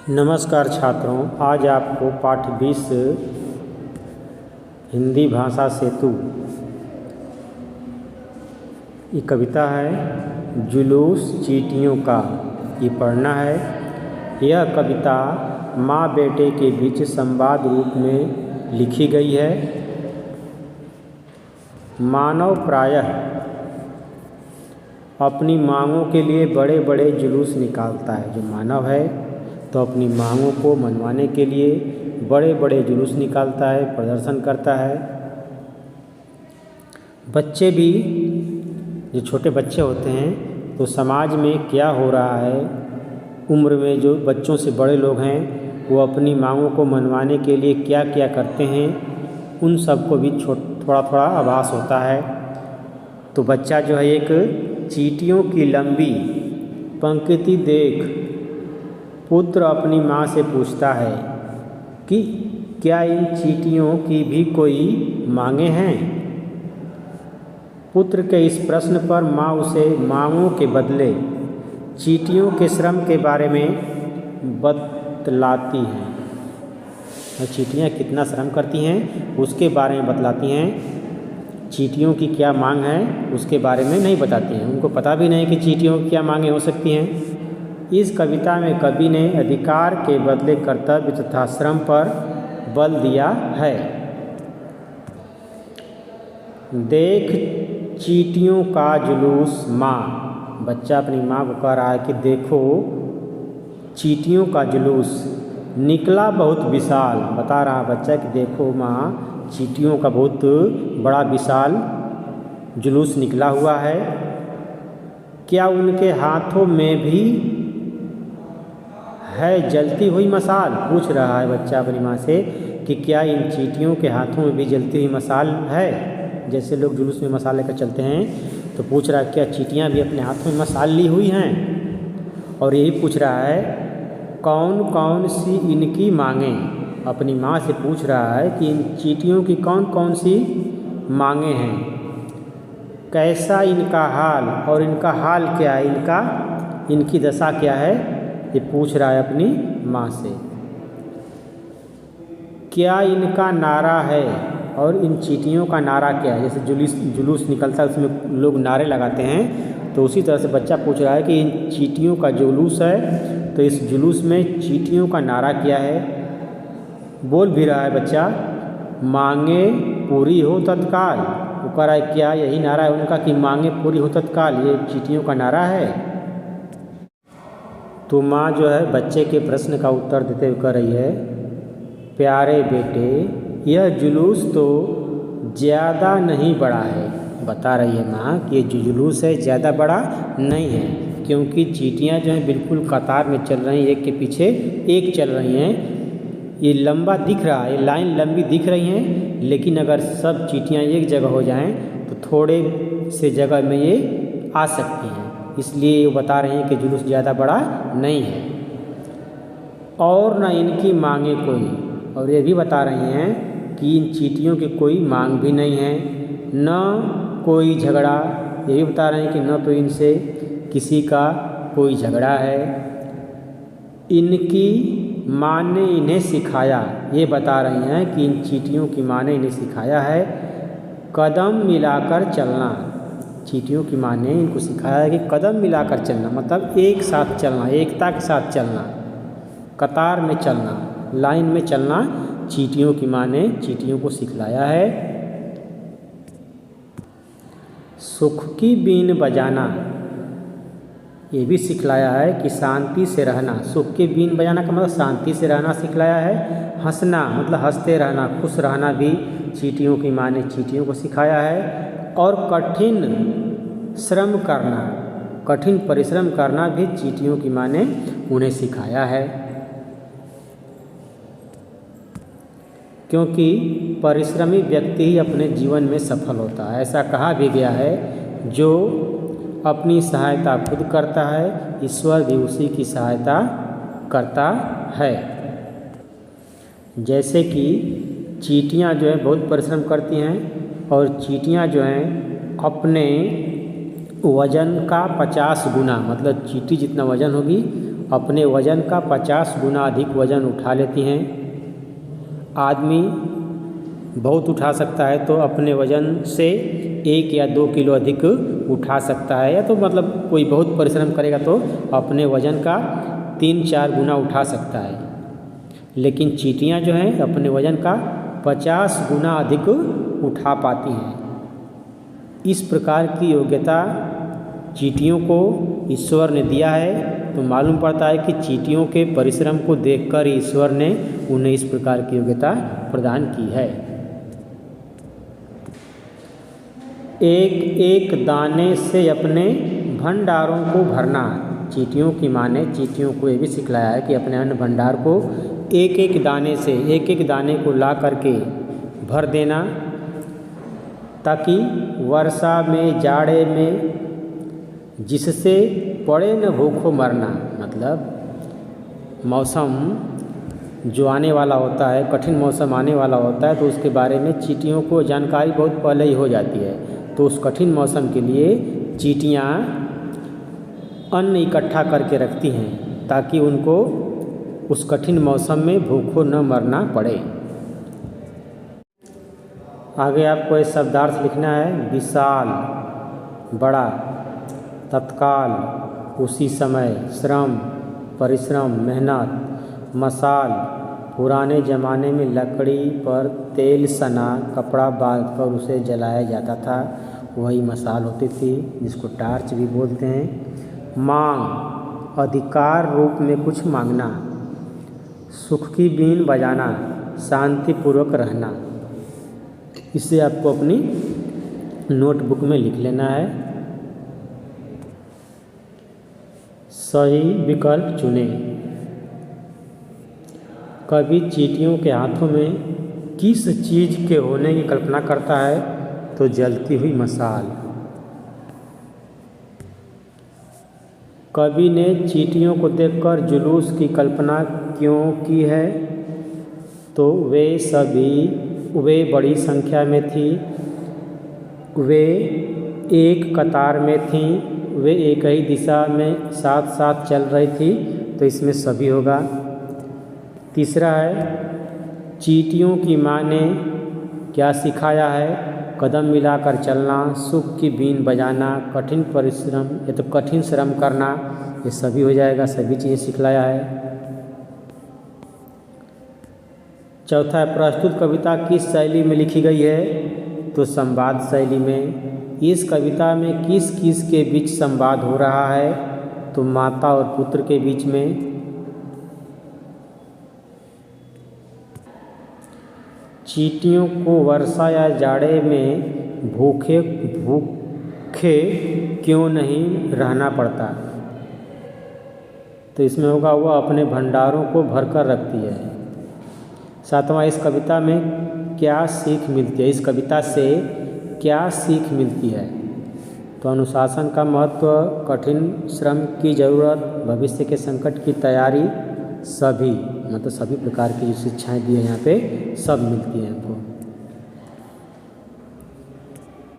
नमस्कार छात्रों, आज आपको पाठ 20 हिंदी भाषा सेतु ये कविता है जुलूस चींटियों का, ये पढ़ना है। यह कविता माँ बेटे के बीच संवाद रूप में लिखी गई है। मानव प्रायः अपनी मांगों के लिए बड़े बड़े जुलूस निकालता है। जो मानव है तो अपनी मांगों को मनवाने के लिए बड़े बड़े जुलूस निकालता है, प्रदर्शन करता है। बच्चे भी, जो छोटे बच्चे होते हैं, तो समाज में क्या हो रहा है, उम्र में जो बच्चों से बड़े लोग हैं वो अपनी मांगों को मनवाने के लिए क्या क्या करते हैं, उन सबको भी थोड़ा थोड़ा आभास होता है। तो बच्चा जो है एक चींटियों की लंबी पंक्ति देख पुत्र अपनी माँ से पूछता है कि क्या इन चींटियों की भी कोई मांगे हैं। पुत्र के इस प्रश्न पर माँ उसे मांगों के बदले चींटियों के श्रम के बारे में बतलाती हैं। और चींटियाँ कितना श्रम करती हैं उसके बारे में बतलाती हैं। चींटियों की क्या मांग है उसके बारे में नहीं बताती हैं। उनको पता भी नहीं कि चींटियों की क्या मांगें हो सकती हैं। इस कविता में कवि ने अधिकार के बदले कर्तव्य तथा श्रम पर बल दिया है। देख चींटियों का जुलूस माँ, बच्चा अपनी माँ को कह रहा है कि देखो चींटियों का जुलूस निकला बहुत विशाल। बता रहा बच्चा कि देखो माँ, चींटियों का बहुत बड़ा विशाल जुलूस निकला हुआ है। क्या उनके हाथों में भी है जलती हुई मशाल। पूछ रहा है बच्चा अपनी माँ से कि क्या इन चींटियों के हाथों में भी जलती हुई मशाल है। जैसे लोग जुलूस में मशाल लेकर चलते हैं, तो पूछ रहा है क्या चींटियाँ भी अपने हाथों में मशाल ली हुई हैं। और यही पूछ रहा है कौन कौन सी इनकी मांगें। अपनी माँ से पूछ रहा है कि इन चींटियों की कौन कौन सी मांगें हैं, कैसा इनका हाल और इनका हाल क्या है, इनकी दशा क्या है, ये पूछ रहा है अपनी माँ से। क्या इनका नारा है और इन चींटियों का नारा क्या है। जैसे जुलूस निकलता है उसमें लोग नारे लगाते हैं, तो उसी तरह से बच्चा पूछ रहा है कि इन चींटियों का जुलूस है तो इस जुलूस में चींटियों का नारा क्या है। बोल भी रहा है बच्चा, मांगे पूरी हो तत्काल। वो कह रहा है क्या यही नारा है उनका कि मांगे पूरी हो तत्काल, ये चींटियों का नारा है। तो माँ जो है बच्चे के प्रश्न का उत्तर देते हुए कह रही है, प्यारे बेटे यह जुलूस तो ज़्यादा नहीं बड़ा है। बता रही है माँ कि ये जो जुलूस है ज़्यादा बड़ा नहीं है, क्योंकि चींटियाँ जो हैं बिल्कुल कतार में चल रही हैं, एक के पीछे एक चल रही हैं। ये लंबा दिख रहा है, ये लाइन लंबी दिख रही हैं, लेकिन अगर सब चींटियाँ एक जगह हो जाएं तो थोड़े से जगह में ये आ सकती हैं। इसलिए वो बता रहे हैं कि जुलूस ज़्यादा बड़ा नहीं है और न इनकी मांगे कोई। और ये भी बता रही हैं कि इन चींटियों की कोई मांग भी नहीं है, न कोई झगड़ा। ये भी बता रहे हैं कि न तो इनसे किसी का कोई झगड़ा है। इनकी माँ ने इन्हें सिखाया, ये बता रही हैं कि इन चींटियों की माँ ने इन्हें सिखाया है कदम मिलाकर चलना। चींटियों की माँ ने इनको सिखाया है कि कदम मिलाकर चलना, मतलब एक साथ चलना, एकता के साथ चलना, कतार में चलना, लाइन में चलना। चींटियों की माँ ने चींटियों को सिखलाया है। सुख की बीन बजाना, ये भी सिखलाया है कि शांति से रहना। सुख की बीन बजाना का मतलब शांति से रहना सिखलाया है। हंसना मतलब हंसते रहना, खुश रहना भी चींटियों की माँ ने चींटियों को सिखाया है। और कठिन श्रम करना, कठिन परिश्रम करना भी चींटियों की माँ ने उन्हें सिखाया है, क्योंकि परिश्रमी व्यक्ति ही अपने जीवन में सफल होता है। ऐसा कहा भी गया है, जो अपनी सहायता खुद करता है ईश्वर भी उसी की सहायता करता है। जैसे कि चींटियाँ जो है बहुत परिश्रम करती हैं, और चींटियाँ जो हैं अपने वज़न का 50 गुना, मतलब चींटी जितना वज़न होगी अपने वजन का 50 गुना अधिक वजन उठा लेती हैं। आदमी बहुत उठा सकता है तो अपने वजन से 1 या 2 किलो अधिक उठा सकता है, या तो मतलब कोई बहुत परिश्रम करेगा तो अपने वजन का 3-4 गुना उठा सकता है। लेकिन चींटियाँ जो हैं अपने वजन का 50 गुना अधिक उठा पाती हैं। इस प्रकार की योग्यता चींटियों को ईश्वर ने दिया है। तो मालूम पड़ता है कि चींटियों के परिश्रम को देखकर ईश्वर ने उन्हें इस प्रकार की योग्यता प्रदान की है। एक एक दाने से अपने भंडारों को भरना। चींटियों की माँ ने चींटियों को ये भी सिखलाया है कि अपने अन्न भंडार को एक एक दाने से एक एक दाने को ला करके भर देना, ताकि वर्षा में जाड़े में जिससे पड़े न भूखों मरना। मतलब मौसम जो आने वाला होता है, कठिन मौसम आने वाला होता है, तो उसके बारे में चींटियों को जानकारी बहुत पहले ही हो जाती है। तो उस कठिन मौसम के लिए चींटियाँ अन्न इकट्ठा करके रखती हैं ताकि उनको उस कठिन मौसम में भूखों न मरना पड़े। आगे आपको ये शब्दार्थ लिखना है। विशाल, बड़ा, तत्काल, उसी समय, श्रम, परिश्रम, मेहनत, मसाल, पुराने ज़माने में लकड़ी पर तेल सना कपड़ा बांधकर उसे जलाया जाता था, वही मसाल होती थी, जिसको टार्च भी बोलते हैं। मांग, अधिकार रूप में कुछ मांगना। सुख की बीन बजाना, शांतिपूर्वक रहना। इसे आपको अपनी नोटबुक में लिख लेना है। सही विकल्प चुनें। कवि चींटियों के हाथों में किस चीज़ के होने की कल्पना करता है? तो जलती हुई मशाल। कवि ने चींटियों को देखकर जुलूस की कल्पना क्यों की है? तो वे बड़ी संख्या में थी, वे एक कतार में थीं, वे एक ही दिशा में साथ साथ चल रही थी, तो इसमें सभी होगा। तीसरा है, चींटियों की माँ ने क्या सिखाया है? कदम मिलाकर चलना, सुख की बीन बजाना, कठिन परिश्रम या तो कठिन श्रम करना, ये सभी हो जाएगा, सभी चीज़ें सिखलाया है। चौथा है, प्रस्तुत कविता किस शैली में लिखी गई है? तो संवाद शैली में। इस कविता में किस किस के बीच संवाद हो रहा है? तो माता और पुत्र के बीच में। चींटियों को वर्षा या जाड़े में भूखे क्यों नहीं रहना पड़ता? तो इसमें होगा वह अपने भंडारों को भरकर रखती है। सातवां, इस कविता में क्या सीख मिलती है? इस कविता से क्या सीख मिलती है? तो अनुशासन का महत्व, कठिन श्रम की ज़रूरत, भविष्य के संकट की तैयारी, सभी मतलब सभी प्रकार की जो शिक्षाएँ दी है यहाँ पे सब मिलती हैं हमको।